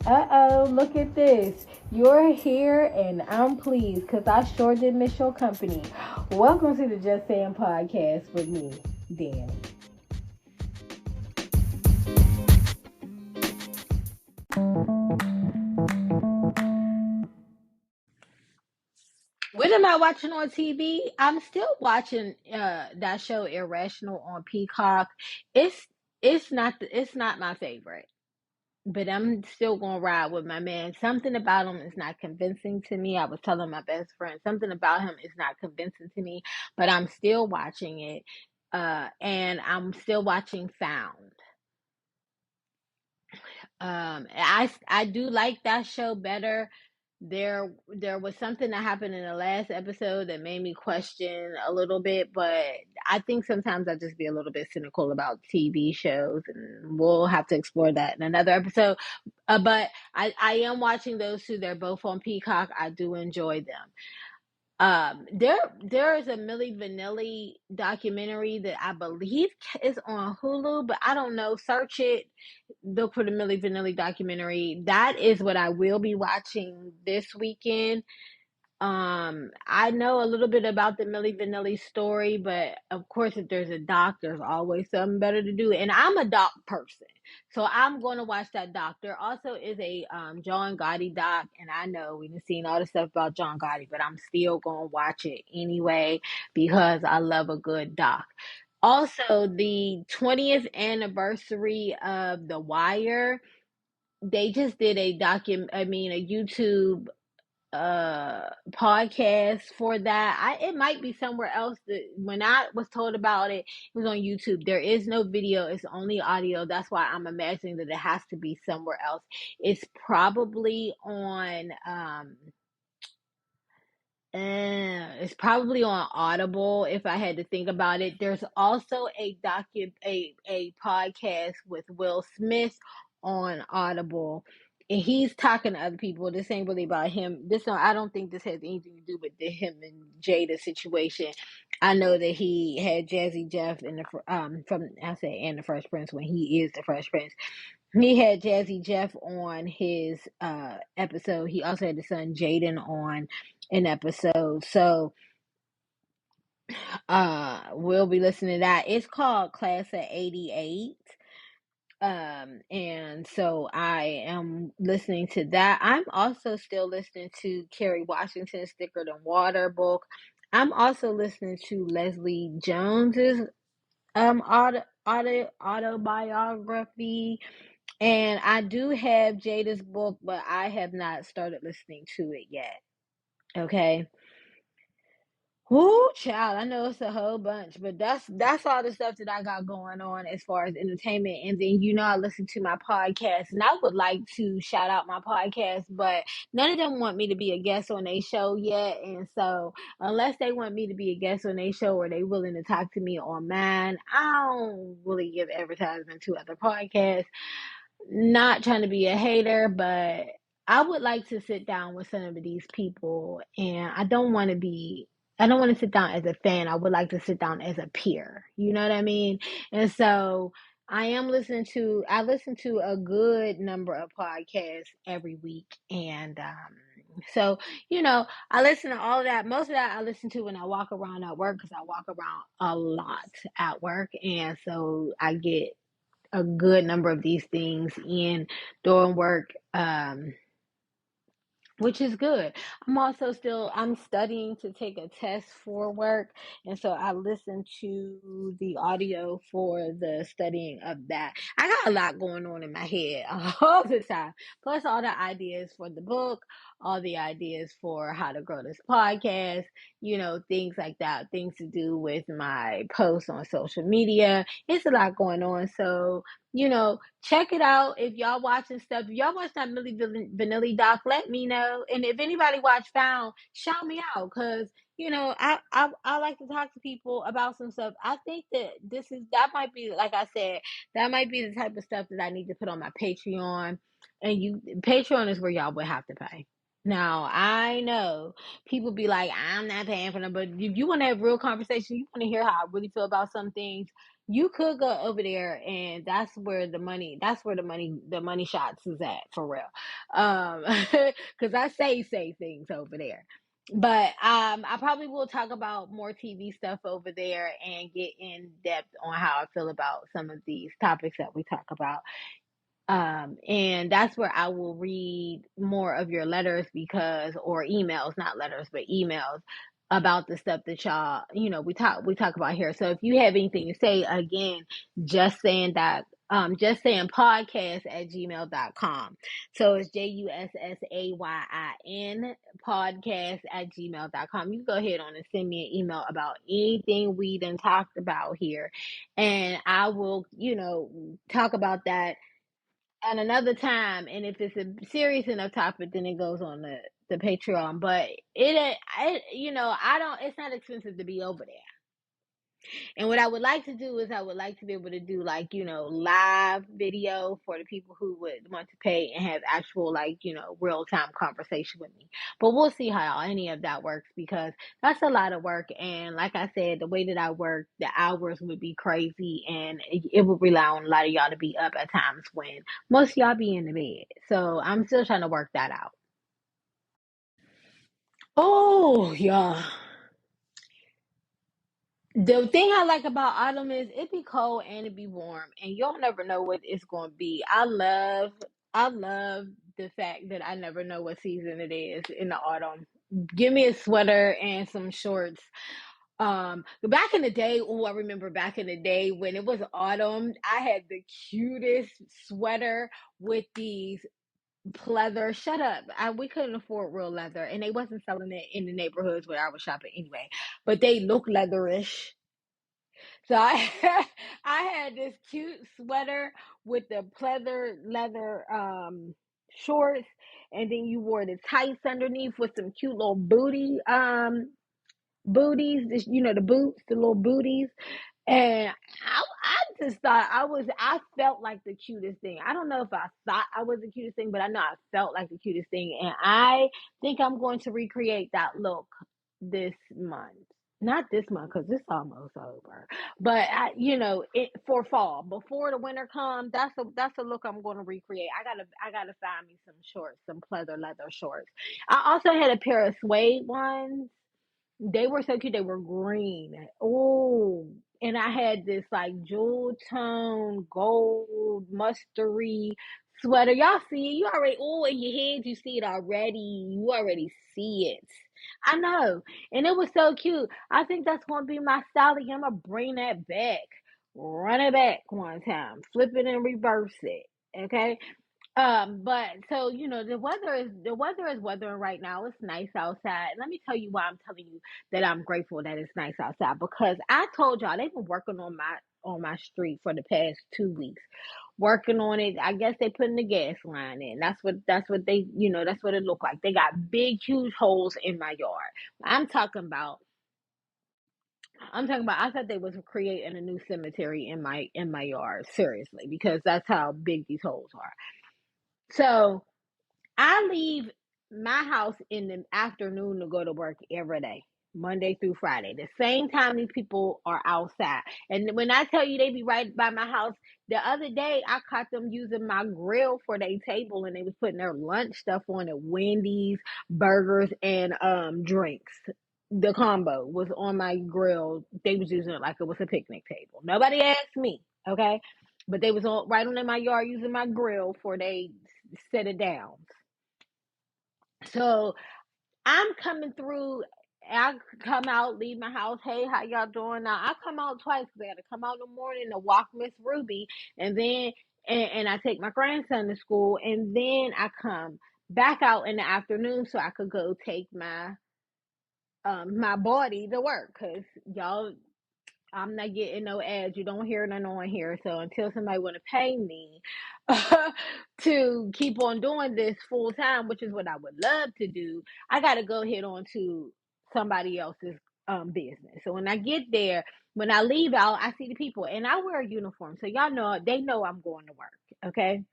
Uh-oh, look at this. You're here and I'm pleased because I sure did miss your company. Welcome to the Just Saying podcast with me, Danny. What am I watching on TV? I'm still watching that show Irrational on Peacock. It's it's not my favorite. But I'm still gonna ride with my man. Something about him is not convincing to me. I was telling my best friend something about him is not convincing to me, but I'm still watching it. And I'm still watching Found. I do like that show better. There was something that happened in the last episode that made me question a little bit, but I think sometimes I just be a little bit cynical about TV shows, and we'll have to explore that in another episode. But I am watching those two. They're both on Peacock. I do enjoy them. There is a Milli Vanilli documentary that I believe is on Hulu, but I don't know. Search it. Look for the Milli Vanilli documentary. That is what I will be watching this weekend. I know a little bit about the Milli Vanilli story, but of course, if there's a doc, there's always something better to do. And I'm a doc person, so I'm going to watch that doc. There also is a John Gotti doc, and I know we've seen all the stuff about John Gotti, but I'm still going to watch it anyway because I love a good doc. Also, the 20th anniversary of The Wire, they just did a a YouTube podcast for that. It might be somewhere else. That when I was told about it, it was on YouTube. There is no video, it's only audio. That's why I'm imagining that it has to be somewhere else. It's probably on it's probably on Audible if I had to think about it. There's also a podcast with Will Smith on Audible. And he's talking to other people. This ain't really about him. I don't think this has anything to do with him and Jada situation. I know that he had Jazzy Jeff in the Fresh Prince when he is the Fresh Prince. He had Jazzy Jeff on his episode. He also had the son Jaden on an episode. So we'll be listening to that. It's called Class of 88. And so I am listening to that. I'm also still listening to Kerry Washington's Thicker Than Water book. I'm also listening to Leslie Jones's autobiography. And I do have Jada's book, but I have not started listening to it yet. Okay. Whoo, child, I know it's a whole bunch, but that's all the stuff that I got going on as far as entertainment. And then I listen to my podcast, and I would like to shout out my podcast, but none of them want me to be a guest on a show yet. And so unless they want me to be a guest on a show or they willing to talk to me on mine, I don't really give advertisement to other podcasts. Not trying to be a hater, but I would like to sit down with some of these people, and I don't want to sit down as a fan. I would like to sit down as a peer. You know what I mean? And so I listen to a good number of podcasts every week. And so, I listen to all of that. Most of that I listen to when I walk around at work because I walk around a lot at work. And so I get a good number of these things in during work, which is good. I'm studying to take a test for work, and so I listen to the audio for the studying of that. I got a lot going on in my head all the time, plus all the ideas for the book, all the ideas for how to grow this podcast, things like that, things to do with my posts on social media. It's a lot going on, so check it out. If y'all watching stuff, if y'all watch that Milli Vanilli doc, let me know. And if anybody watch Found, shout me out, because I like to talk to people about some stuff. I think that that might be, like I said, that might be the type of stuff that I need to put on my Patreon. And Patreon is where y'all would have to pay. Now, I know people be like, I'm not paying for them, but if you want to have real conversation, you want to hear how I really feel about some things, you could go over there, and the money shots is at, for real. Because I say things over there. But I probably will talk about more TV stuff over there and get in depth on how I feel about some of these topics that we talk about. And that's where I will read more of your letters or emails, not letters, but emails about the stuff that y'all, we talk about here. So if you have anything to say, again, just saying that, just saying podcast at gmail.com. So it's JusSayin podcast at gmail.com. You can go ahead on and send me an email about anything we done talked about here. And I will, talk about that at another time. And if it's a serious enough topic, then it goes on the Patreon. But I don't. It's not expensive to be over there. And what I would like to do is I would like to be able to do, like, live video for the people who would want to pay and have actual, like, real time conversation with me. But we'll see how any of that works, because that's a lot of work. And like I said, the way that I work, the hours would be crazy, and it would rely on a lot of y'all to be up at times when most of y'all be in the bed. So I'm still trying to work that out. Oh, yeah. The thing I like about autumn is it be cold and it be warm, and you'll never know what it's going to be. I love the fact that I never know what season it is in the autumn. Give me a sweater and some shorts. Back in the day, I remember back in the day when it was autumn, I had the cutest sweater with these pleather. Shut up! We couldn't afford real leather, and they wasn't selling it in the neighborhoods where I was shopping anyway. But they look leatherish, so I had this cute sweater with the pleather leather shorts, and then you wore the tights underneath with some cute little booties, the boots, the little booties. And I just thought I felt like the cutest thing. I don't know if I thought I was the cutest thing, but I know I felt like the cutest thing. And I think I'm going to recreate that look this month. Not this month, because it's almost over. But for fall, before the winter comes, that's a look I'm going to recreate. I gotta find me some shorts, some pleather leather shorts. I also had a pair of suede ones. They were so cute. They were green. Oh, and I had this like jewel tone, gold, mustardy sweater. Y'all see it? You already, oh, in your head, you see it already. You already see it. I know. And it was so cute. I think that's going to be my style again. I'm going to bring that back. Run it back one time. Flip it and reverse it. Okay. But so the weather is weathering right now. It's nice outside. Let me tell you why I'm telling you that I'm grateful that it's nice outside, because I told y'all they've been working on my street for the past 2 weeks, working on it. I guess they putting the gas line in. That's what that's what it looked like. They got big, huge holes in my yard. I'm talking about. I'm talking about. I thought they was creating a new cemetery in my yard. Seriously, because that's how big these holes are. So I leave my house in the afternoon to go to work every day, Monday through Friday. The same time these people are outside. And when I tell you they be right by my house, the other day I caught them using my grill for their table, and they was putting their lunch stuff on it, Wendy's, burgers, and drinks. The combo was on my grill. They was using it like it was a picnic table. Nobody asked me, okay? But they was right on in my yard using my grill for they set it down. So I'm coming through. I come out, leave my house. Hey, how y'all doing? Now I come out twice because I got to come out in the morning to walk Miss Ruby, and then and I take my grandson to school, and then I come back out in the afternoon so I could go take my body to work, because y'all, I'm not getting no ads. You don't hear none on here. So until somebody want to pay me to keep on doing this full time, which is what I would love to do, I got to go head on to somebody else's business. So when I get there, when I leave out, I see the people, and I wear a uniform. So y'all know, they know I'm going to work. Okay.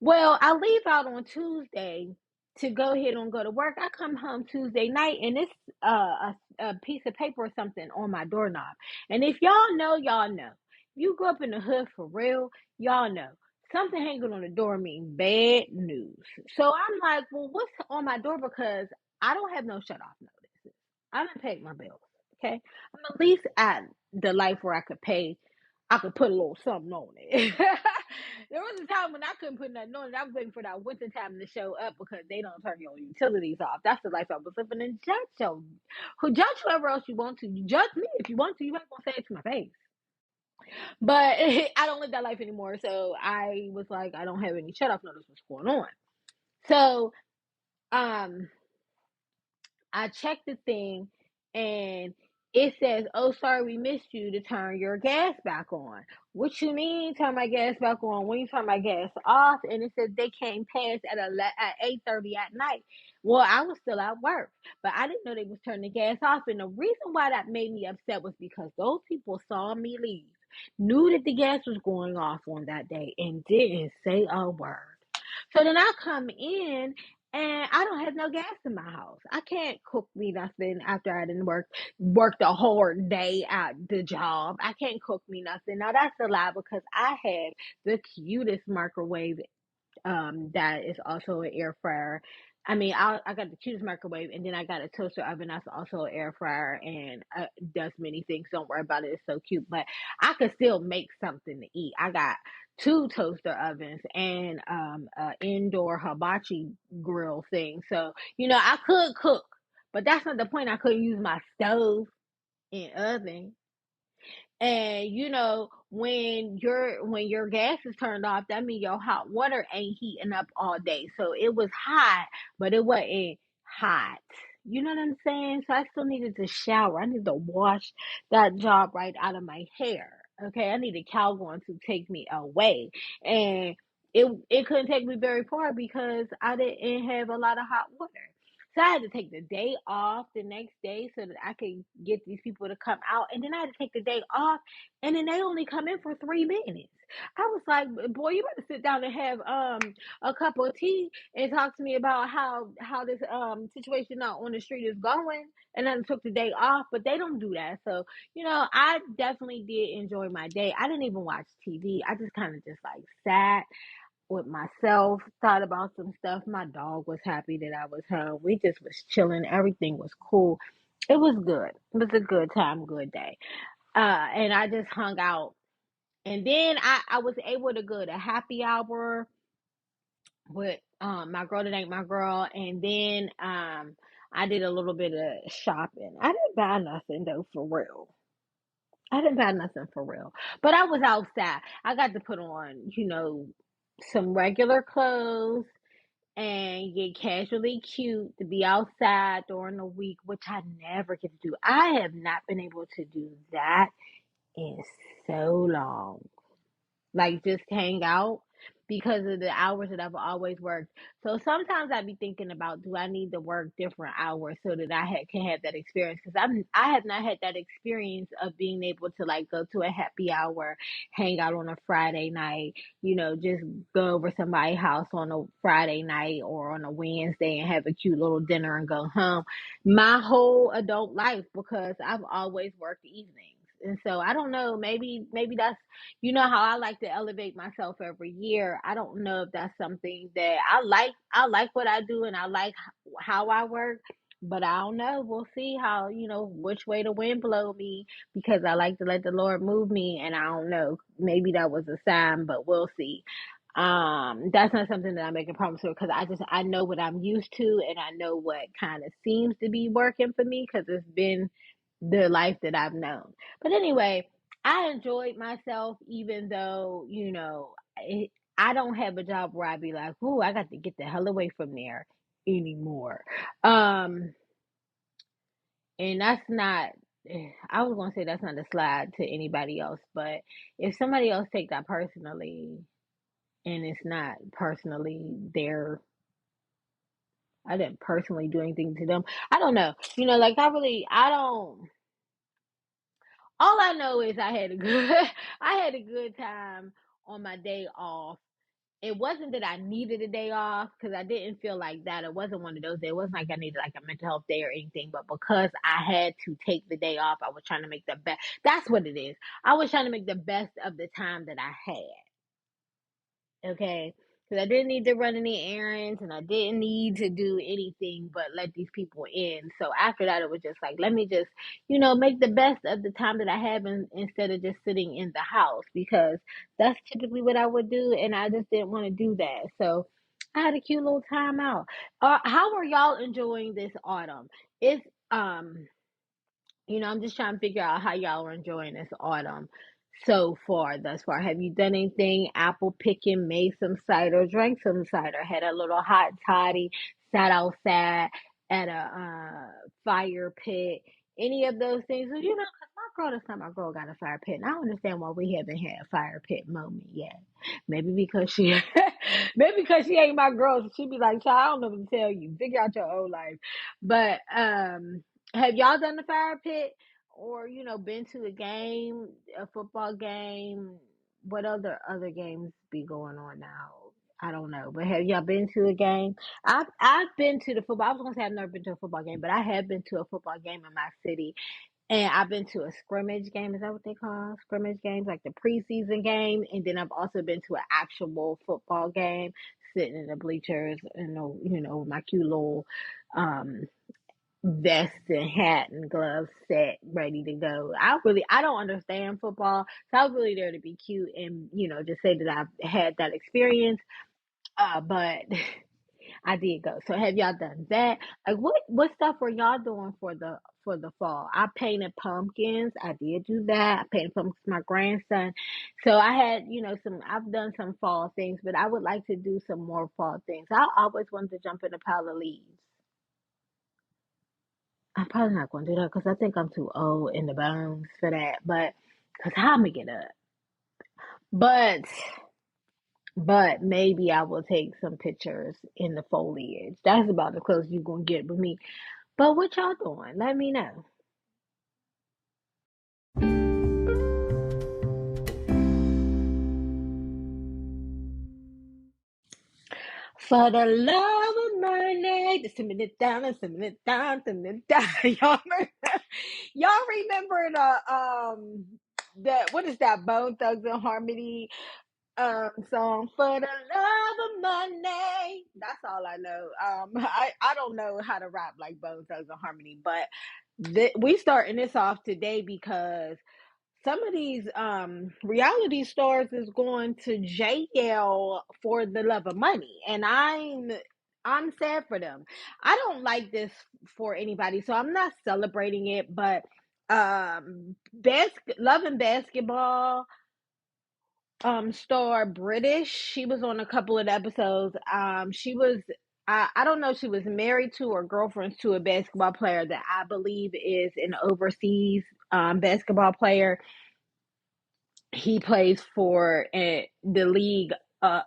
Well, I leave out on Tuesday to go ahead and go to work. I come home Tuesday night and it's a piece of paper or something on my doorknob. And if y'all know, y'all know. If you grew up in the hood for real, y'all know. Something hanging on the door means bad news. So I'm like, well, what's on my door? Because I don't have no shut off notices. I done paid my bills. Okay. I'm at least at the life where I could put a little something on it. There was a time when I couldn't put nothing on it. I was waiting for that winter time to show up because they don't turn your utilities off. That's the life I was living in. Judge whoever else you want to. You judge me if you want to. You ain't gonna say it to my face. But I don't live that life anymore. So I was like, I don't have any shut off notice what's going on. So um I checked the thing and it says, "Oh, sorry, we missed you to turn your gas back on." What you mean, turn my gas back on? When you turn my gas off? And it says they came past at 8:30 at night. Well, I was still at work, but I didn't know they was turning the gas off. And the reason why that made me upset was because those people saw me leave, knew that the gas was going off on that day, and didn't say a word. So then I come in and I don't have no gas in my house. I can't cook me nothing after I didn't work the whole day at the job. I can't cook me nothing. Now that's a lie because I have the cutest microwave that is also an air fryer. I mean, I got the cutest microwave, and then I got a toaster oven that's also an air fryer and does many things. Don't worry about it; it's so cute. But I could still make something to eat. I got two toaster ovens and an indoor hibachi grill thing, so I could cook. But that's not the point. I couldn't use my stove and oven. And when your gas is turned off, that means your hot water ain't heating up all day. So it was hot, but it wasn't hot. You know what I'm saying? So I still needed to shower. I need to wash that job right out of my hair. Okay, I needed Calgon to take me away. And it couldn't take me very far because I didn't have a lot of hot water. So I had to take the day off the next day so that I could get these people to come out. And then I had to take the day off, and then they only come in for 3 minutes. I was like, boy, you better sit down and have a cup of tea and talk to me about how this situation out on the street is going. And then took the day off, but they don't do that. So, I definitely did enjoy my day. I didn't even watch TV. I just kind of just like sat with myself, thought about some stuff. My dog was happy that I was home. We just was chilling. Everything was cool. It was good. It was a good time, good day. And I just hung out. And then I was able to go to happy hour with my girl that ain't my girl. And then I did a little bit of shopping. I didn't buy nothing though, for real. I didn't buy nothing for real. But I was outside. I got to put on, some regular clothes and get casually cute to be outside during the week, which I never get to do. I have not been able to do that in so long. Like just hang out because of the hours that I've always worked. So sometimes I be thinking about, do I need to work different hours so that can have that experience? Because I have not had that experience of being able to like go to a happy hour, hang out on a Friday night, just go over somebody's house on a Friday night or on a Wednesday and have a cute little dinner and go home. My whole adult life, because I've always worked evenings. And so I don't know, maybe that's how I like to elevate myself every year. I don't know if that's something that I like. I like what I do and I like how I work, but I don't know. We'll see how, which way the wind blow me because I like to let the Lord move me, and I don't know. Maybe that was a sign, but we'll see. That's not something that I make a promise for because I know what I'm used to and I know what kind of seems to be working for me because it's been the life that I've known. But anyway, I enjoyed myself, even though, I don't have a job where I'd be like, "Ooh, I got to get the hell away from there anymore." Um, and that's not. I was gonna say that's not a slide to anybody else, but if somebody else take that personally, and it's not personally I didn't personally do anything to them. I don't know. Like I don't. All I know is I had a good I had a good time on my day off it wasn't that I needed a day off because I didn't feel like that. It wasn't one of those days. It wasn't like I needed like a mental health day or anything. But because I had to take the day off, I was trying to make the best. That's what it is. I was trying to make the best of the time that I had. Okay. Because I didn't need to run any errands and I didn't need to do anything but let these people in. So after that, it was just like, let me just, make the best of the time that I have instead of just sitting in the house because that's typically what I would do. And I just didn't want to do that. So I had a cute little time out. How are y'all enjoying this autumn? It's, I'm just trying to figure out how y'all are enjoying this autumn so far, thus far. Have you done anything? Apple picking, made some cider, drank some cider, had a little hot toddy, sat outside at a fire pit. Any of those things? Well, because my girl, this time my girl got a fire pit, and I don't understand why we haven't had a fire pit moment yet. Maybe because she, maybe because she ain't my girl, so she be like, "Child, I don't know what to tell you. Figure out your own life." But have y'all done the fire pit or been to a game, a football game? What other games be going on now? I don't know, but have y'all been to a game? I've been to the football. I was gonna say I've never been to a football game, but I have been to a football game in my city, and I've been to a scrimmage game. Is that what they call scrimmage games? Like the preseason game, and then I've also been to an actual football game, sitting in the bleachers, and with my cute little um vest and hat and gloves set ready to go. I don't understand football, so I was really there to be cute and just say that I've had that experience. But I did go. So have y'all done that? Like what stuff were y'all doing for the fall? I painted pumpkins. I did do that. I painted pumpkins for my grandson. So I had I've done some fall things, but I would like to do some more fall things. I always wanted to jump in a pile of leaves. I'm probably not going to do that because I think I'm too old in the bones for that. But because how am I get up? But maybe I will take some pictures in the foliage. That's about the closest you gonna get with me. But what y'all doing? Let me know. For the love of money, just send it down and send it down, send it down. Y'all remember the what is that Bone Thugs and Harmony song for the love of money. That's all I know. I don't know how to rap like Bone Thugs and Harmony, but we starting this off today because some of these reality stars is going to jail for the love of money, and I'm sad for them. I don't like this for anybody, so I'm not celebrating it. But love and basketball star British. She was on a couple of episodes. She was I don't know if she was married to or girlfriends to a basketball player that I believe is an overseas basketball player. He plays for the league,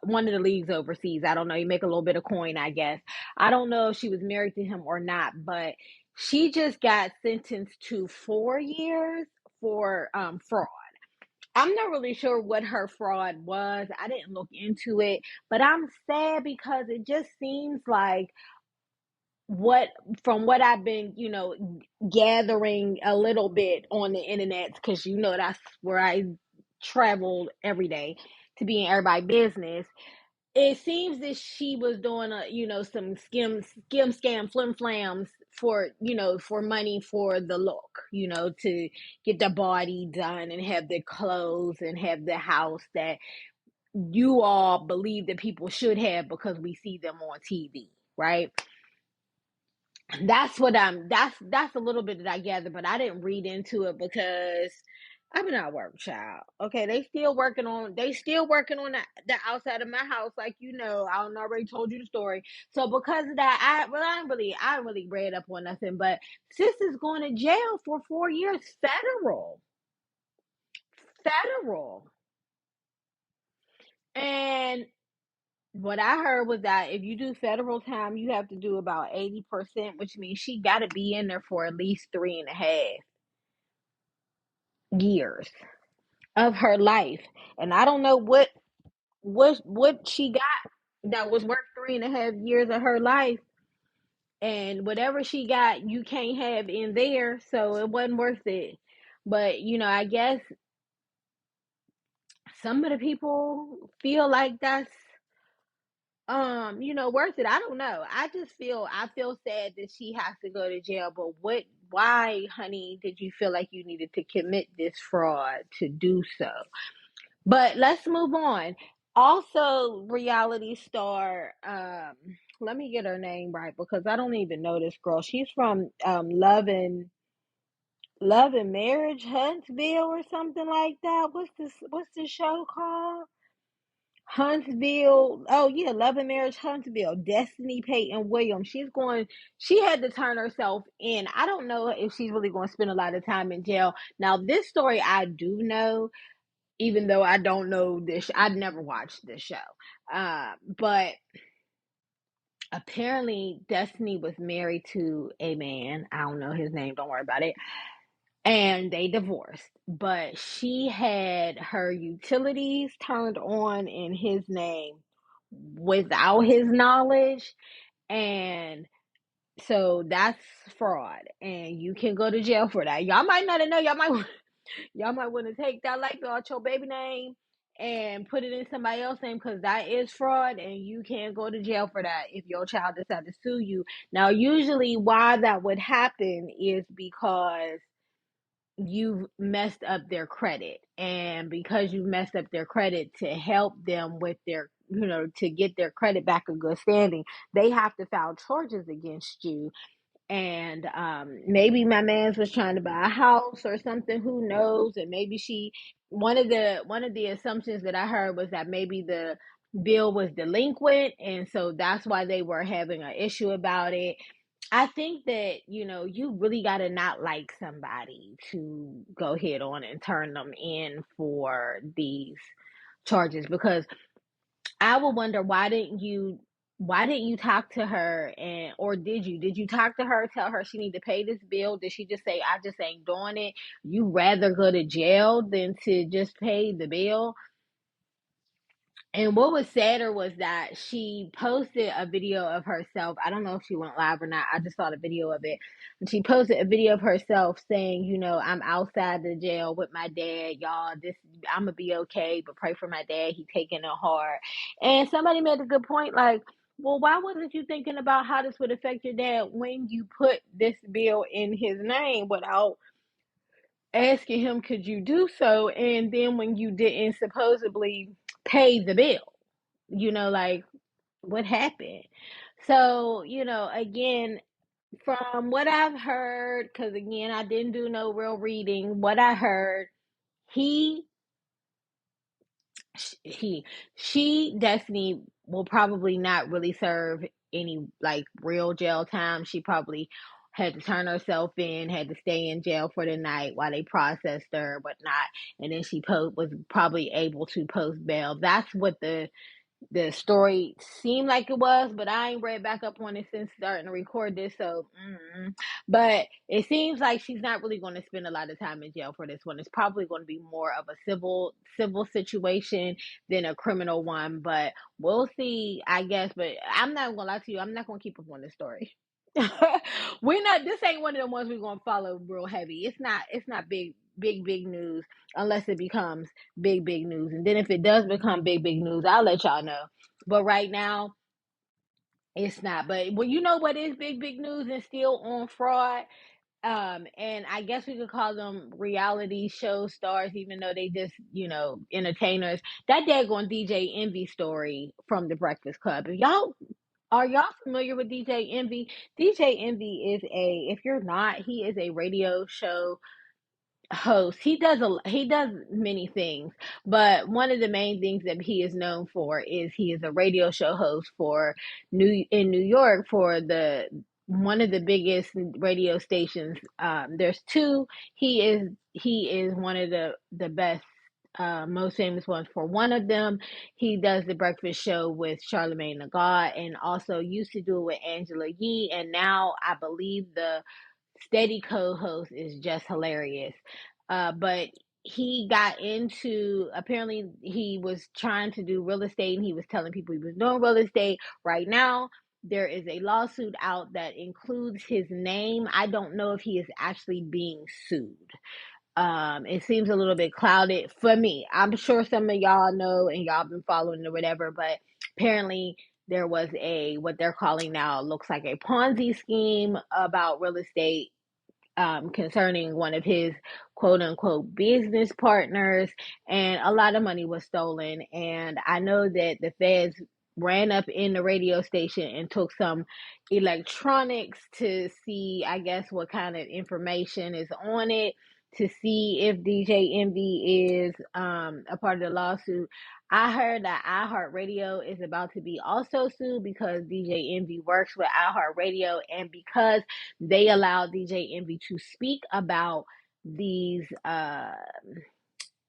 one of the leagues overseas. I don't know. You make a little bit of coin, I guess. I don't know if she was married to him or not, but she just got sentenced to 4 years for fraud. I'm not really sure what her fraud was. I didn't look into it, but I'm sad because it just seems like what from what I've been, gathering a little bit on the internet, because that's where I traveled every day to be in everybody's business. It seems that she was doing some scam flim flams for money for the look, to get the body done and have the clothes and have the house that you all believe that people should have because we see them on TV, right? That's a little bit that I gather, but I didn't read into it because I'm not work, child. Okay, they still working on the outside of my house, like I don't already told you the story. So because of that, I didn't really read up on nothing, but sis is going to jail for 4 years, federal. And what I heard was that if you do federal time, you have to do about 80%, which means she got to be in there for at least 3.5 years of her life. And I don't know what what she got that was worth 3.5 years of her life, and whatever she got you can't have in there, so it wasn't worth it. But I guess some of the people feel like that's worth it. I don't know. I feel sad that she has to go to jail, but why, honey, did you feel like you needed to commit this fraud to do so? But let's move on. Also, reality star, let me get her name right because I don't even know this girl. She's from Love and Marriage Huntsville or something like that. What's this show called? Huntsville. Oh yeah, Love and Marriage Huntsville. Destiny Payton Williams. She had to turn herself in. I don't know if she's really going to spend a lot of time in jail. Now, this story I do know, even though I don't know this, I'd never watched this show. But apparently Destiny was married to a man. I don't know his name, don't worry about it. And they divorced. But she had her utilities turned on in his name without his knowledge. And so that's fraud. And you can go to jail for that. Y'all might not know, y'all might want to take that like out your baby name and put it in somebody else's name, because that is fraud and you can go to jail for that if your child decides to sue you. Now, usually why that would happen is because you've messed up their credit, and because you messed up their credit, to help them with their to get their credit back in good standing, they have to file charges against you. And maybe my man's was trying to buy a house or something, who knows? And maybe one of the assumptions that I heard was that maybe the bill was delinquent, and so that's why they were having an issue about it. I think that you really got to not like somebody to go ahead on and turn them in for these charges, because I would wonder, why didn't you talk to her? And or did you talk to her, tell her she need to pay this bill? Did she just say, I just ain't doing it? You rather go to jail than to just pay the bill? And what was sadder was that she posted a video of herself. I don't know if she went live or not. I just saw the video of it. And she posted a video of herself saying, I'm outside the jail with my dad. Y'all, I'm going to be okay, but pray for my dad. He taking it hard. And somebody made a good point, like, well, why wasn't you thinking about how this would affect your dad when you put this bill in his name without asking him, could you do so? And then when you didn't supposedly pay the bill, like, what happened? So, again, from what I've heard, because again, I didn't do no real reading, what I heard, he he she Destiny will probably not really serve any like real jail time. She probably had to turn herself in, had to stay in jail for the night while they processed her, whatnot, and then she was probably able to post bail. That's what the story seemed like it was, but I ain't read back up on it since starting to record this. So, but it seems like she's not really going to spend a lot of time in jail for this one. It's probably going to be more of a civil situation than a criminal one. But we'll see, I guess. But I'm not gonna lie to you. I'm not gonna keep up on this story. We're not. This ain't one of the ones we're gonna follow real heavy. It's not. It's not big news unless it becomes big news. And then if it does become big news, I'll let y'all know. But right now, it's not. But well, you know what is big news and still on fraud? And I guess we could call them reality show stars, even though they just, entertainers. That daggone DJ Envy story from the Breakfast Club. Are y'all familiar with DJ Envy? DJ Envy if you're not, he is a radio show host. He does many things, but one of the main things that he is known for is he is a radio show host in New York for the one of the biggest radio stations. There's two. He is one of the best, most famous ones for one of them. He does the breakfast show with Charlemagne the God, and also used to do it with Angela Yee, and now I believe the steady co-host is just hilarious. But he got into, apparently he was trying to do real estate and he was telling people he was doing real estate. Right now there is a lawsuit out that includes his name. I don't know if he is actually being sued. It seems a little bit clouded for me. I'm sure some of y'all know and y'all been following or whatever, but apparently there was a, what they're calling now, looks like a Ponzi scheme about real estate, concerning one of his quote unquote business partners, and a lot of money was stolen. And I know that the feds ran up in the radio station and took some electronics to see, I guess, what kind of information is on it, to see if DJ Envy is a part of the lawsuit. I heard that iHeartRadio is about to be also sued because DJ Envy works with iHeartRadio, and because they allow DJ Envy to speak about these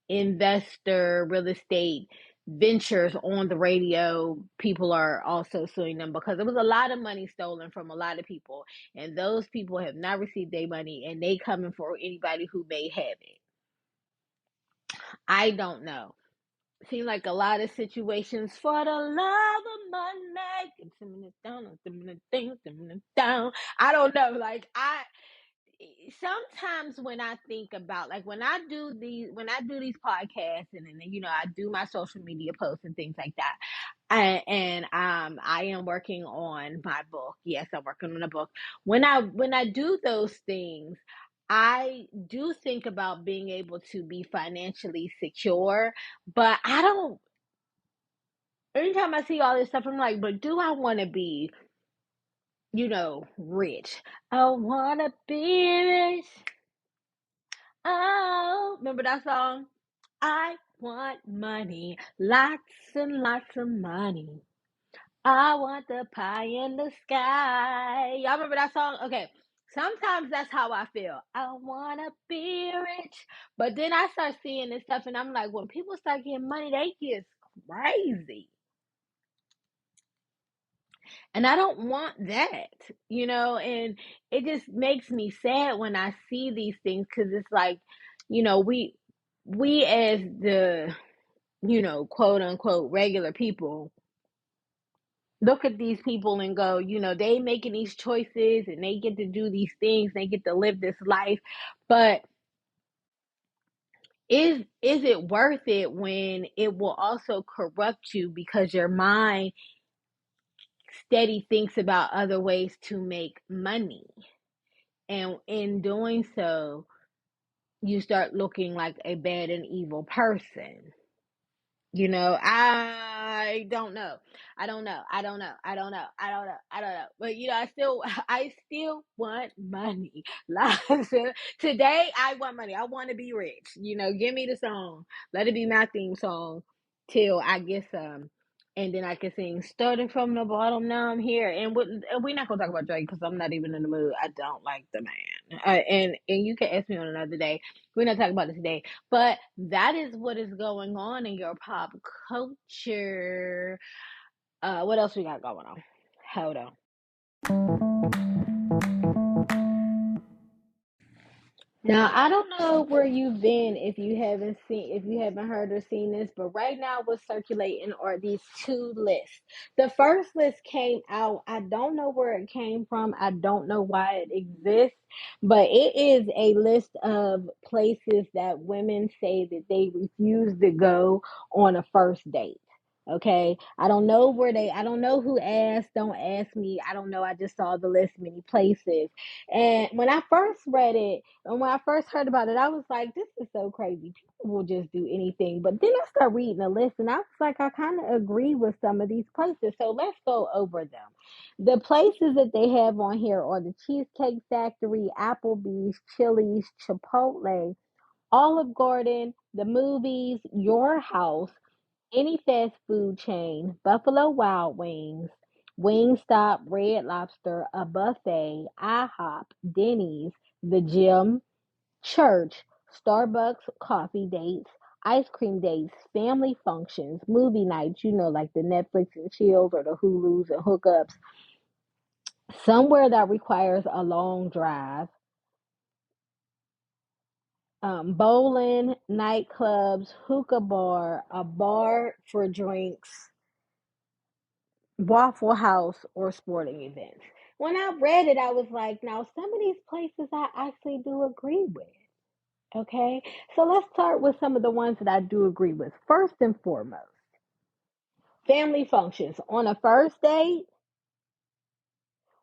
investor real estate ventures on the radio. People are also suing them because there was a lot of money stolen from a lot of people, and those people have not received their money, and they coming for anybody who may have it. I don't know. Seem like a lot of situations for the love of money. I don't know. Like, sometimes when I think about, like, when I do these podcasts, and then I do my social media posts and things like that, and I am working on my book. Yes, I'm working on a book. When I do those things, I do think about being able to be financially secure, but I don't. Anytime I see all this stuff, I'm like, but do I want to be, rich? I want to be rich. Oh, remember that song? I want money, lots and lots of money. I want the pie in the sky. Y'all remember that song? Okay. Sometimes that's how I feel. I want to be rich. But then I start seeing this stuff, and I'm like, when people start getting money, they get crazy. And I don't want that, and it just makes me sad when I see these things, because it's like, we as the, quote unquote regular people, look at these people and go, they making these choices and they get to do these things, they get to live this life. But is it worth it when it will also corrupt you, because your mind steady thinks about other ways to make money? And in doing so, you start looking like a bad and evil person. I don't know. I don't know. I don't know. I don't know. I don't know. I don't know. But I still want money. Like, today I want money. I want to be rich. Give me the song. Let it be my theme song till I get some. And then I can sing, starting from the bottom, now I'm here. And we're not gonna talk about Drake because I'm not even in the mood. I don't like the man. And you can ask me on another day. We're not talking about it today. But that is what is going on in your pop culture. What else we got going on? Hold on. Now, I don't know where you've been if you haven't heard or seen this, but right now what's circulating are these two lists. The first list came out. I don't know where it came from. I don't know why it exists, but it is a list of places that women say that they refuse to go on a first date. Okay. I don't know who asked. Don't ask me. I don't know. I just saw the list many places. And when I first read it, and when I first heard about it, I was like, this is so crazy. People will just do anything. But then I started reading the list, and I was like, I kind of agree with some of these places. So let's go over them. The places that they have on here are the Cheesecake Factory, Applebee's, Chili's, Chipotle, Olive Garden, the movies, Your House, any fast food chain, Buffalo Wild Wings, Wingstop, Red Lobster, a buffet, IHOP, Denny's, the gym, church, Starbucks, coffee dates, ice cream dates, family functions, movie nights, like the Netflix and chills or the Hulus and hookups, somewhere that requires a long drive, bowling, nightclubs, hookah bar, a bar for drinks, Waffle House, or sporting events. When I read it, I was like, now some of these places I actually do agree with. Okay, so let's start with some of the ones that I do agree with. First and foremost, family functions. On a first date,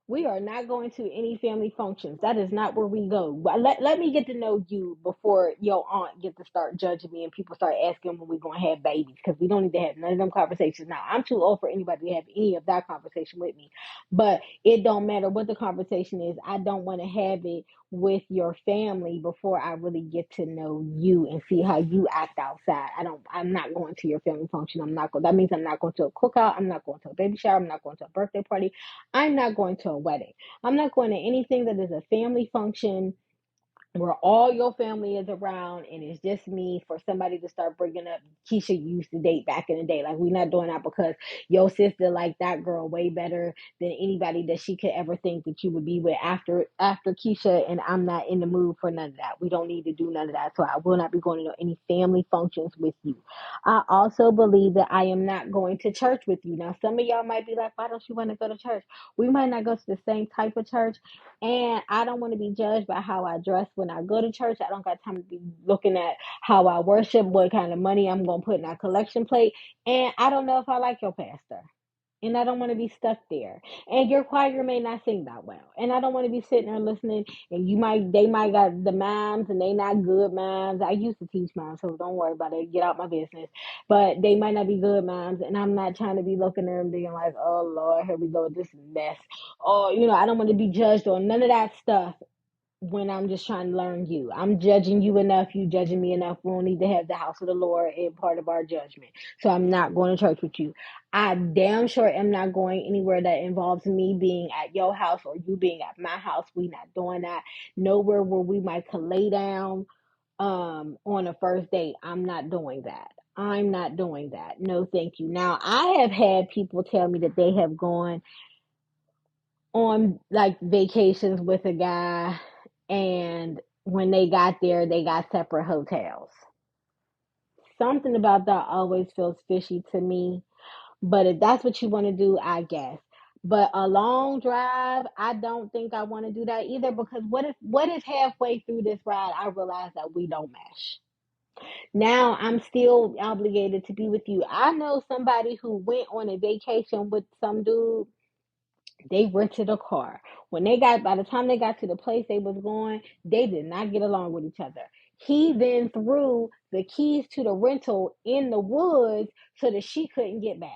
we are not going to any family functions. That is not where we go. Let me get to know you before your aunt get to start judging me and people start asking when we're going to have babies, because we don't need to have none of them conversations. Now, I'm too old for anybody to have any of that conversation with me. But it don't matter what the conversation is. I don't want to have it with your family before I really get to know you and see how you act outside. I'm not going to your family function. That means I'm not going to a cookout. I'm not going to a baby shower. I'm not going to a birthday party. I'm not going to a wedding. I'm not going to anything that is a family function where all your family is around and it's just me, for somebody to start bringing up Keisha used to date back in the day. Like, we're not doing that because your sister liked that girl way better than anybody that she could ever think that you would be with after Keisha, and I'm not in the mood for none of that. We don't need to do none of that. So I will not be going to any family functions with you. I also believe that I am not going to church with you. Now, some of y'all might be like, why don't you want to go to church? We might not go to the same type of church, and I don't want to be judged by how I dress when I go to church. I don't got time to be looking at how I worship, what kind of money I'm going to put in that collection plate. And I don't know if I like your pastor. And I don't want to be stuck there. And your choir may not sing that well. And I don't want to be sitting there listening. And they might got the mimes and they not good mimes. I used to teach mimes, so don't worry about it. Get out my business. But they might not be good mimes. And I'm not trying to be looking at them being like, oh Lord, here we go with this mess. Or, I don't want to be judged on none of that stuff when I'm just trying to learn you. I'm judging you enough, you judging me enough. We don't need to have the house of the Lord in part of our judgment. So I'm not going to church with you. I damn sure am not going anywhere that involves me being at your house or you being at my house. We not doing that. Nowhere where we might could lay down on a first date. I'm not doing that. I'm not doing that. No, thank you. Now, I have had people tell me that they have gone on like vacations with a guy, and when they got there they got separate hotels. Something about that always feels fishy to me, but if that's what you want to do, I guess. But a long drive, I don't think I want to do that either, because what if halfway through this ride I realize that we don't mesh? Now I'm still obligated to be with you. I know somebody who went on a vacation with some dude. They rented a car. By the time they got to the place they was going, they did not get along with each other. He then threw the keys to the rental in the woods so that she couldn't get back.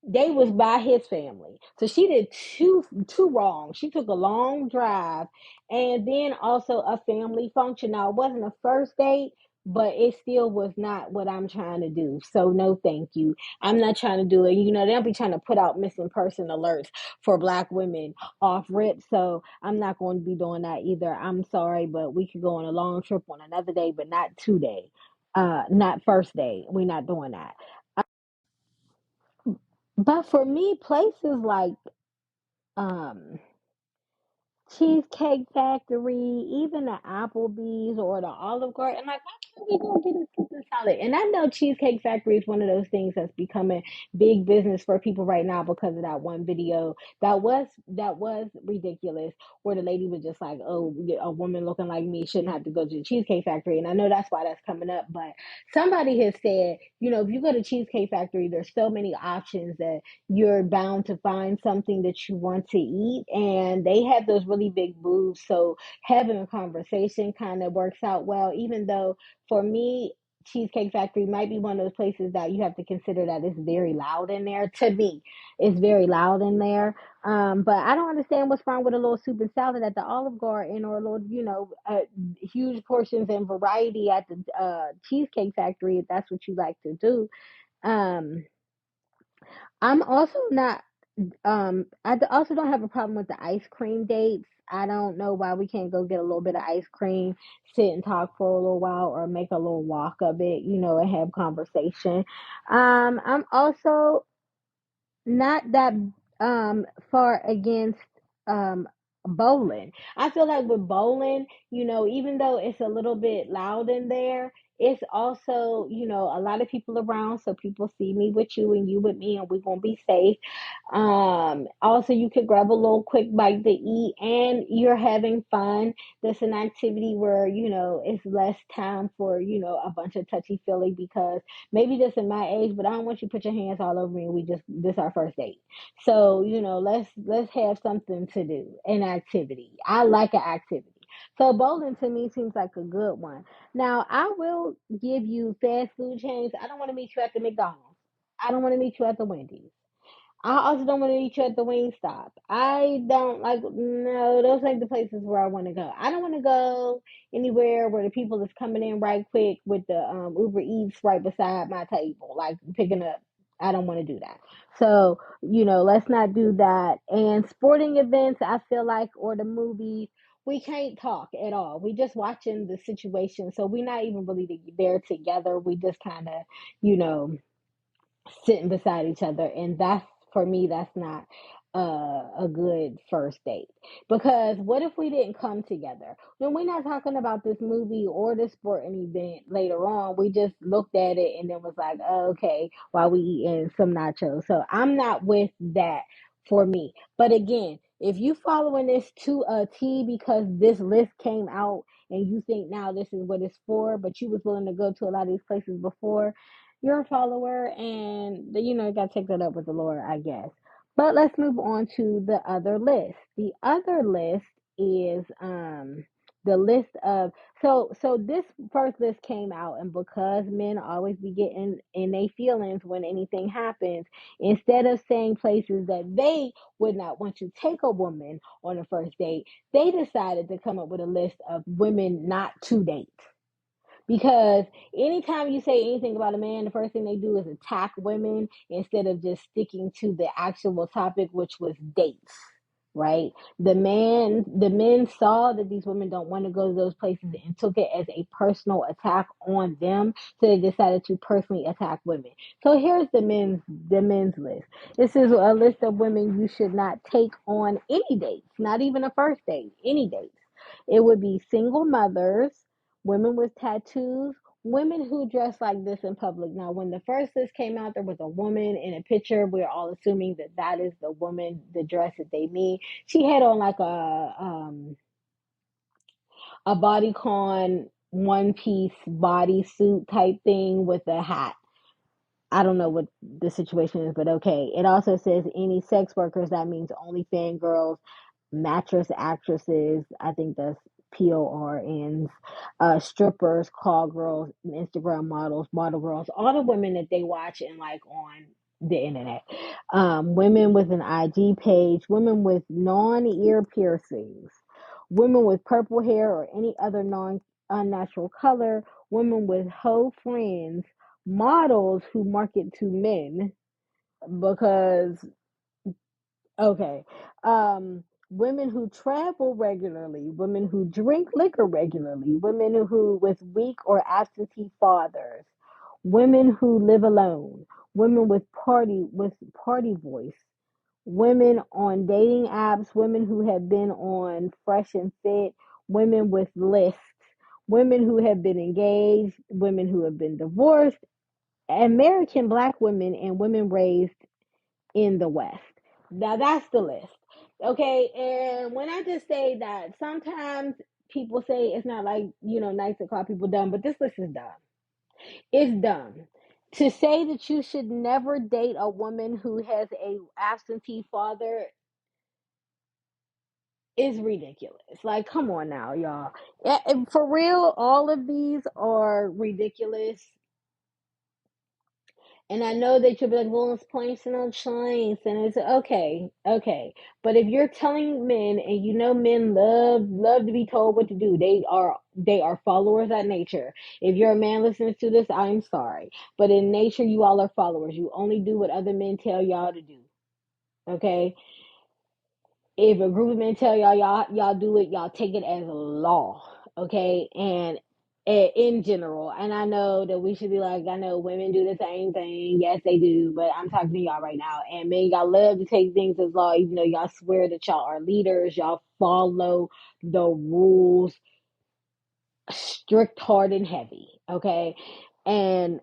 They was by his family. So she did two wrong. She took a long drive and then also a family function. Now, it wasn't a first date, but it still was not what I'm trying to do. So no, thank you. I'm not trying to do it. They'll be trying to put out missing person alerts for Black women off rip. So I'm not going to be doing that either. I'm sorry, but we could go on a long trip on another day, but not 2 day. Not first day. We're not doing that. But for me, places like um Cheesecake Factory, even the Applebee's or the Olive Garden. Like, why can't we go get a super salad? And I know Cheesecake Factory is one of those things that's becoming big business for people right now because of that one video that was ridiculous, where the lady was just like, "Oh, a woman looking like me shouldn't have to go to the Cheesecake Factory." And I know that's why that's coming up. But somebody has said, if you go to Cheesecake Factory, there's so many options that you're bound to find something that you want to eat. And they have those really big booths. So having a conversation kind of works out well, even though for me, Cheesecake Factory might be one of those places that you have to consider that it's very loud in there. To me, it's very loud in there. But I don't understand what's wrong with a little soup and salad at the Olive Garden, or a little, huge portions and variety at the Cheesecake Factory, if that's what you like to do. Um, I'm also not also don't have a problem with the ice cream dates. I don't know why we can't go get a little bit of ice cream, sit and talk for a little while, or make a little walk of it, and have conversation. I'm also not that far against um Bowling. I feel like with bowling, even though it's a little bit loud in there, it's also, a lot of people around, so people see me with you and you with me, and we're gonna be safe. Also, you could grab a little quick bite to eat, and you're having fun. That's an activity where it's less time for a bunch of touchy feely, because maybe just in my age, but I don't want you to put your hands all over me. And we just this our first date. So, let's have something to do, an activity. I like an activity. So bowling to me seems like a good one. Now, I will give you fast food chains. I don't want to meet you at the McDonald's. I don't want to meet you at the Wendy's. I also don't want to eat you at the Wingstop. I don't like, no, those like the places where I want to go. I don't want to go anywhere where the people is coming in right quick with the Uber Eats right beside my table, like picking up. I don't want to do that. So, let's not do that. And sporting events, I feel like, or the movies, we can't talk at all. We just watching the situation. So we're not even really there together. We just kind of, you know, sitting beside each other, and that's, for me, that's not a good first date. Because what if we didn't come together? Then we're not talking about this movie or this sporting event later on. We just looked at it and then was like, oh, okay, while we eating some nachos. So I'm not with that for me. But again, if you following this to a T because this list came out and you think now this is what it's for, but you was willing to go to a lot of these places before, you're a follower, and you got to take that up with the Lord, I guess. But let's move on to the other list. The other list is the list of, so this first list came out, and because men always be getting in their feelings when anything happens, instead of saying places that they would not want to take a woman on a first date, they decided to come up with a list of women not to date. Because anytime you say anything about a man, the first thing they do is attack women instead of just sticking to the actual topic, which was dates. Right? The men saw that these women don't want to go to those places and took it as a personal attack on them. So they decided to personally attack women. So here's the men's list. This is a list of women you should not take on any dates, not even a first date, any dates. It would be single mothers, women with tattoos, women who dress like this in public. Now, when the first list came out, there was a woman in a picture. We're all assuming that that is the woman, the dress that they mean. She had on like a bodycon one piece bodysuit type thing with a hat. I don't know what the situation is, but okay. It also says any sex workers. That means only fangirls, mattress actresses. I think that's PORNs, strippers, call girls, Instagram models, model girls, all the women that they watch and like on the internet. Women with an IG page, women with non-ear piercings, women with purple hair or any other non-unnatural color, women with hoe friends, models who market to men, because okay, women who travel regularly, women who drink liquor regularly, women who with weak or absentee fathers, women who live alone, women with party voice, women on dating apps, women who have been on Fresh and Fit, women with lists, women who have been engaged, women who have been divorced, American Black women, and women raised in the West. Now that's the list. Okay, and when I just say that, sometimes people say it's not like, nice to call people dumb, but this list is dumb. It's dumb. To say that you should never date a woman who has a absentee father is ridiculous. Like, come on now, y'all. For real, all of these are ridiculous. And I know that you'll be like, well, it's points and no choice. And it's okay, okay. But if you're telling men, and men love to be told what to do, they are followers at nature. If you're a man listening to this, I'm sorry. But in nature, you all are followers. You only do what other men tell y'all to do. Okay? If a group of men tell y'all do it, y'all take it as a law. Okay? And in general. And I know that we should be like, I know women do the same thing. Yes, they do. But I'm talking to y'all right now. And men, y'all love to take things as law, even though y'all swear that y'all are leaders. Y'all follow the rules strict, hard, and heavy. Okay. And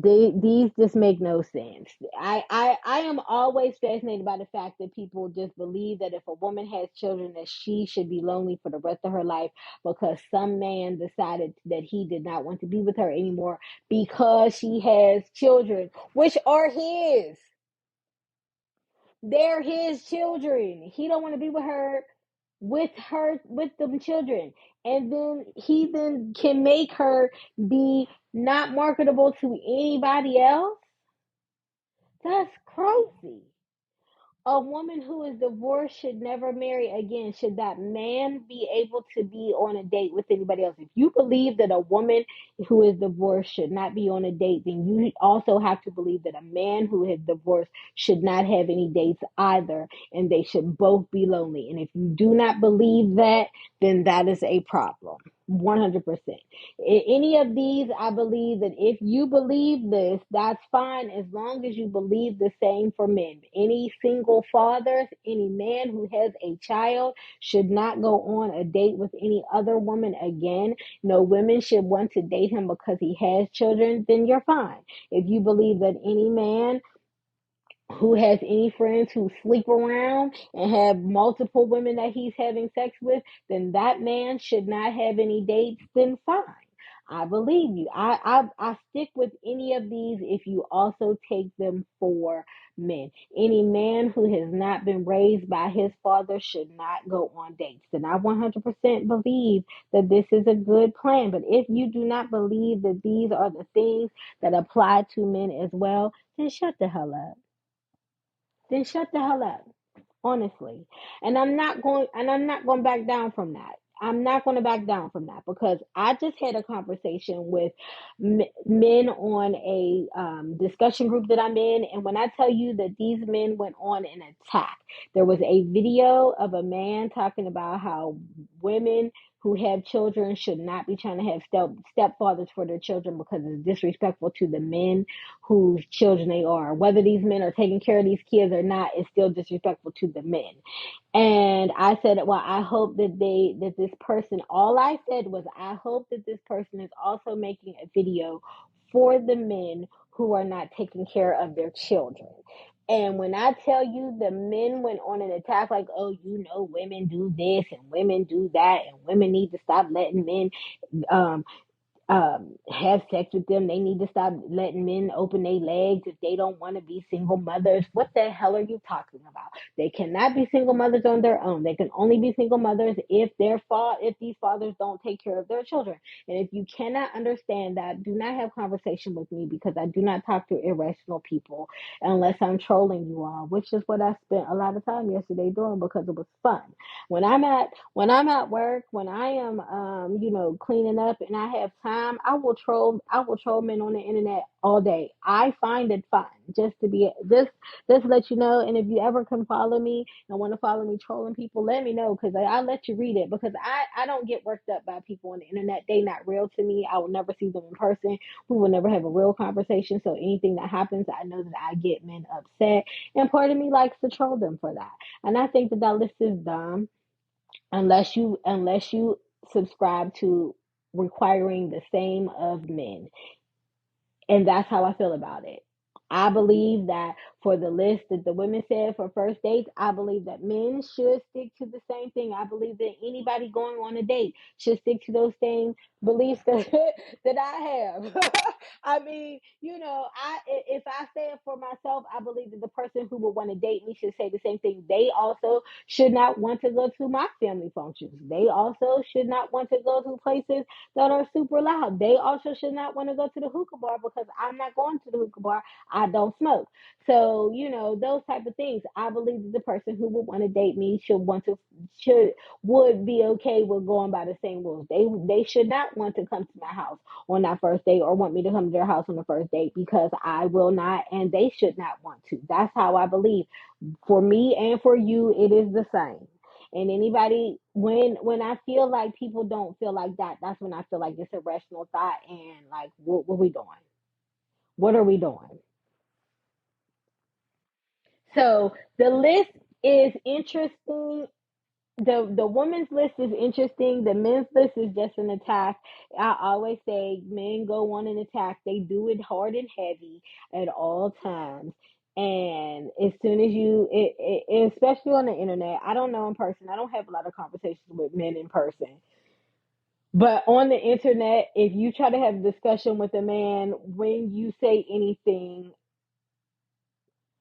these just make no sense. I am always fascinated by the fact that people just believe that if a woman has children, that she should be lonely for the rest of her life because some man decided that he did not want to be with her anymore because she has children, which are his. They're his children. He don't want to be with them children. And then he then can make her be not marketable to anybody else. That's crazy. A woman who is divorced should never marry again. Should that man be able to be on a date with anybody else? If you believe that a woman who is divorced should not be on a date, then you also have to believe that a man who is divorced should not have any dates either, and they should both be lonely. And if you do not believe that, then that is a problem. 100%. Any of these, I believe that if you believe this, that's fine as long as you believe the same for men. Any single fathers, any man who has a child should not go on a date with any other woman again. No women should want to date him because he has children, then you're fine. If you believe that any man who has any friends who sleep around and have multiple women that he's having sex with, then that man should not have any dates, then fine. I believe you. I stick with any of these if you also take them for men. Any man who has not been raised by his father should not go on dates. And I 100% believe that this is a good plan. But if you do not believe that these are the things that apply to men as well, then shut the hell up. Then shut the hell up, honestly. And I'm not going back down from that. I'm not going to back down from that because I just had a conversation with men on a discussion group that I'm in. And when I tell you that these men went on an attack, there was a video of a man talking about how women who have children should not be trying to have stepfathers for their children because it's disrespectful to the men whose children they are. Whether these men are taking care of these kids or not is still disrespectful to the men. And I said, well, I hope that this person, all I said was, I hope that this person is also making a video for the men who are not taking care of their children. And when I tell you the men went on an attack like, oh, women do this and women do that and women need to stop letting men um, have sex with them. They need to stop letting men open their legs if they don't want to be single mothers. What the hell are you talking about? They cannot be single mothers on their own. They can only be single mothers if if these fathers don't take care of their children. And if you cannot understand that, do not have conversation with me because I do not talk to irrational people unless I'm trolling you all, which is what I spent a lot of time yesterday doing because it was fun. When I'm at work, when I am cleaning up and I have time, I will troll men on the internet all day. I find it fun just to be just to let you know. And if you ever can follow me and want to follow me trolling people, let me know because I let you read it because I don't get worked up by people on the internet. They not real to me. I will never see them in person. We will never have a real conversation. So anything that happens, I know that I get men upset, and part of me likes to troll them for that. And I think that list is dumb unless you subscribe to requiring the same of men. And that's how I feel about it. I believe that for the list that the women said for first dates, I believe that men should stick to the same thing. I believe that anybody going on a date should stick to those same beliefs that, that I have. I mean, if I say it for myself, I believe that the person who would want to date me should say the same thing. They also should not want to go to my family functions. They also should not want to go to places that are super loud. They also should not want to go to the hookah bar because I'm not going to the hookah bar. I don't smoke. So, those type of things. I believe that the person who would want to date me would be okay with going by the same rules. They should not want to come to my house on that first date or want me to come to their house on the first date because I will not and they should not want to. That's how I believe. For me and for you, it is the same. And anybody, when I feel like people don't feel like that, that's when I feel like it's a rational thought. And like, what we doing? What are we doing? So the list is interesting. The women's list is interesting. The men's list is just an attack. I always say men go on an attack. They do it hard and heavy at all times. And as soon as especially on the internet, I don't know in person. I don't have a lot of conversations with men in person. But on the internet, if you try to have a discussion with a man, when you say anything,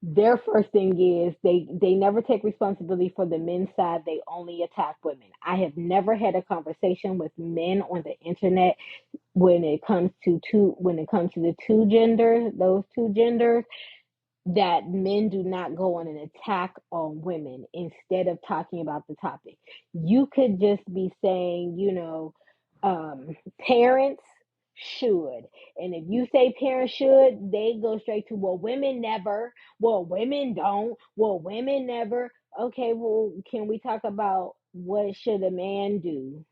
their first thing is they never take responsibility for the men's side. They only attack women. I have never had a conversation with men on the internet when it comes to the two genders, those two genders, that men do not go on an attack on women instead of talking about the topic. You could just be saying, parents should. And if you say parents should, they go straight to, well, women never, well, women don't, well, women never. Okay, well, can we talk about what should a man do?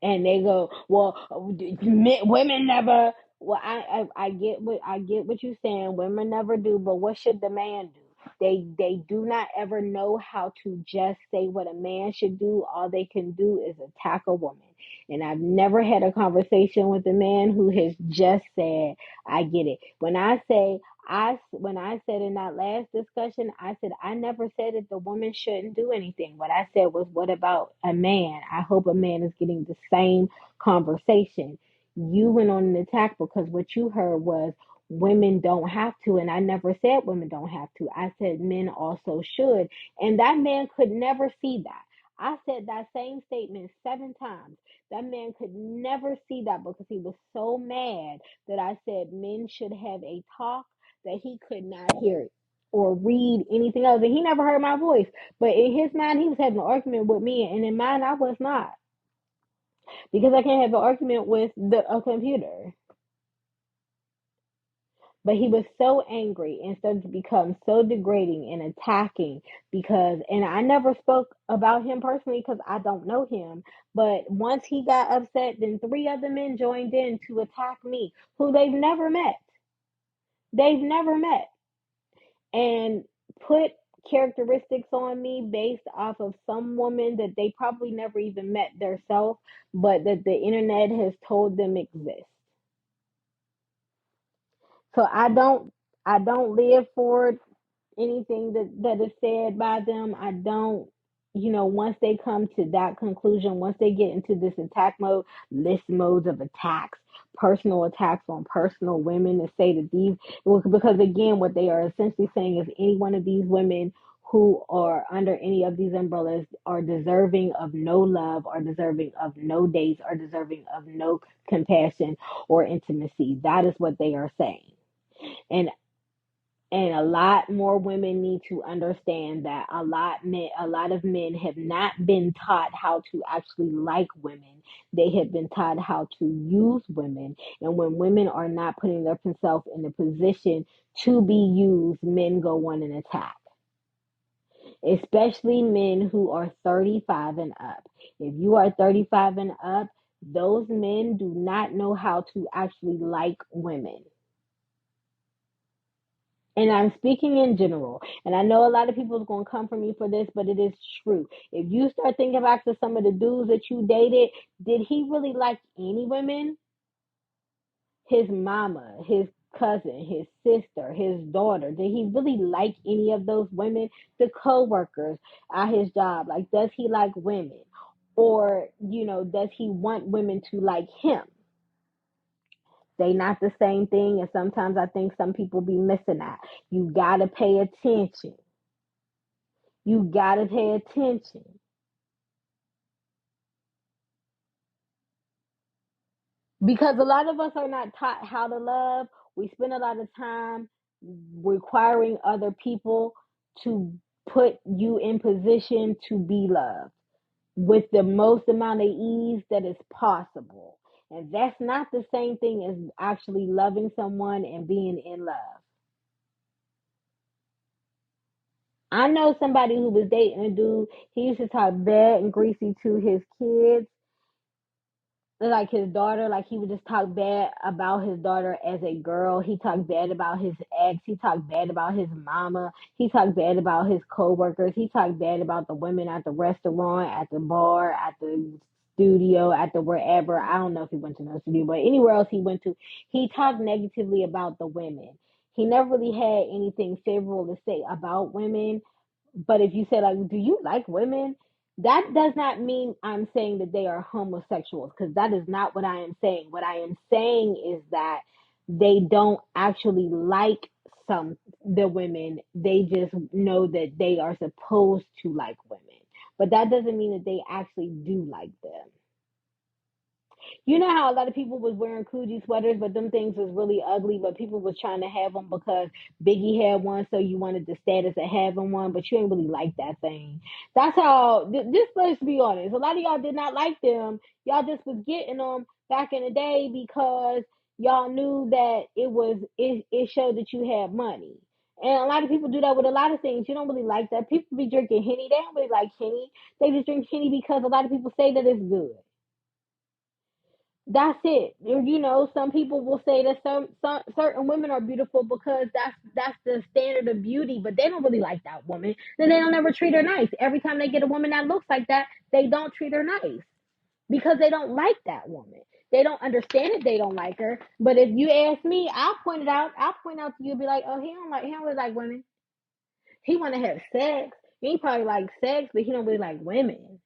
And they go, well, women never. Well, I get what you're saying. Women never do, but what should the man do? They do not ever know how to just say what a man should do. All they can do is attack a woman. And I've never had a conversation with a man who has just said, "I get it." When I said in that last discussion, I said I never said that the woman shouldn't do anything. What I said was, what about a man? I hope a man is getting the same conversation. You went on an attack because what you heard was women don't have to, and I never said women don't have to. I said men also should, and that man could never see that. I said that same statement 7 times. That man could never see that because he was so mad that I said men should have a talk, that he could not hear it or read anything else. And he never heard my voice. But in his mind, he was having an argument with me, and in mine, I was not. Because I can't have an argument with a computer. But he was so angry and started to become so degrading and attacking and I never spoke about him personally because I don't know him. But once he got upset, then 3 other men joined in to attack me, who they've never met. They've never met. And put characteristics on me based off of some woman that they probably never even met themselves, but that the internet has told them exist. So I don't live for anything that is said by them. I don't, once they come to that conclusion, once they get into this attack mode, list modes of attacks, personal attacks on personal women, to say that because again, what they are essentially saying is any one of these women who are under any of these umbrellas are deserving of no love, are deserving of no dates, are deserving of no compassion or intimacy. That is what they are saying. And a lot more women need to understand that a lot of men have not been taught how to actually like women. They have been taught how to use women. And when women are not putting themselves in a position to be used, men go on an attack. Especially men who are 35 and up. If you are 35 and up, those men do not know how to actually like women. And I'm speaking in general. And I know a lot of people are going to come for me for this, but it is true. If you start thinking back to some of the dudes that you dated, did he really like any women? His mama, his cousin, his sister, his daughter. Did he really like any of those women? The co-workers at his job. Like, does he like women? Or, does he want women to like him? They not the same thing, and sometimes I think some people be missing that. You gotta pay attention. You gotta pay attention. Because a lot of us are not taught how to love. We spend a lot of time requiring other people to put you in position to be loved with the most amount of ease that is possible. And that's not the same thing as actually loving someone and being in love. I know somebody who was dating a dude. He used to talk bad and greasy to his kids, like his daughter. Like he would just talk bad about his daughter as a girl. He talked bad about his ex. He talked bad about his mama. He talked bad about his coworkers. He talked bad about the women at the restaurant, at the bar, at the studio, at the wherever. I don't know if he went to no studio, but anywhere else he went to, he talked negatively about the women. He never really had anything favorable to say about women. But if you say, like, do you like women? That does not mean I'm saying that they are homosexuals, because that is not what I am saying. What I am saying is that they don't actually like some the women. They just know that they are supposed to like women. But that doesn't mean that they actually do like them. You know how a lot of people was wearing Coogee sweaters, but them things was really ugly, but people was trying to have them because Biggie had one, so you wanted the status of having one, but you ain't really like that thing. That's how, just let's be honest. A lot of y'all did not like them. Y'all just was getting them back in the day because y'all knew that it showed that you had money. And a lot of people do that with a lot of things. You don't really like that. People be drinking Henny. They don't really like Henny. They just drink Henny because a lot of people say that it's good. That's it. You know, some people will say that some certain women are beautiful because that's the standard of beauty, but they don't really like that woman. Then they don't ever treat her nice. Every time they get a woman that looks like that, they don't treat her nice because they don't like that woman. They don't understand it. They don't like her. But if you ask me, I'll point it out. I'll point out to you, be like, oh, he don't really like women. He want to have sex. He probably like sex, but he don't really like women.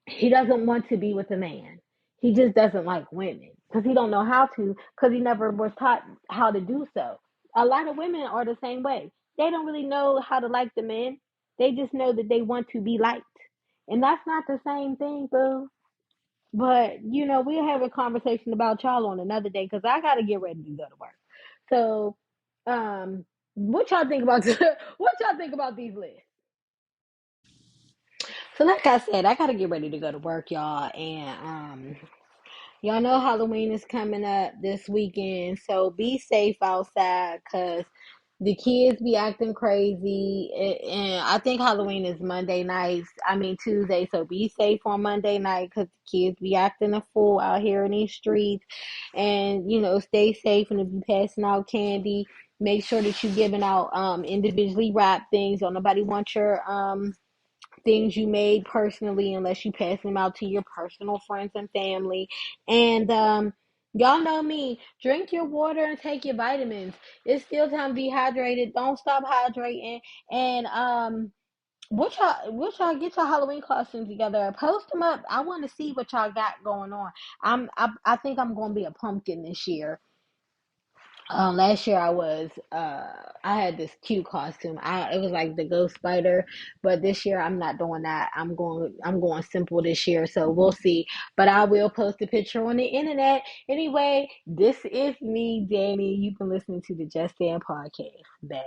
He doesn't want to be with a man. He just doesn't like women because he don't know how to, because he never was taught how to do so. A lot of women are the same way. They don't really know how to like the men. They just know that they want to be liked. And that's not the same thing, boo. But, you know, we'll have a conversation about y'all on another day because I got to get ready to go to work. So, what y'all think about what y'all think about these lists? So, like I said, I got to get ready to go to work, y'all. And y'all know Halloween is coming up this weekend, so be safe outside because the kids be acting crazy. And I think Halloween is Monday nights. I mean Tuesday, so be safe on Monday night because the kids be acting a fool out here in these streets. And you know, stay safe. And if you passing out candy, make sure that you giving out individually wrapped things. Don't nobody want your things you made personally unless you pass them out to your personal friends and family. And y'all know me, drink your water and take your vitamins. It's still time to be hydrated. Don't stop hydrating. And what y'all get your Halloween costumes together, post them up. I want to see what y'all got going on. I think I'm gonna be a pumpkin this year. Last year I had this cute costume. It was like the ghost spider, but this year I'm not doing that. I'm going simple this year, so we'll see. But I will post a picture on the internet. Anyway, this is me, Danny. You've been listening to the Just Saying podcast. Bye.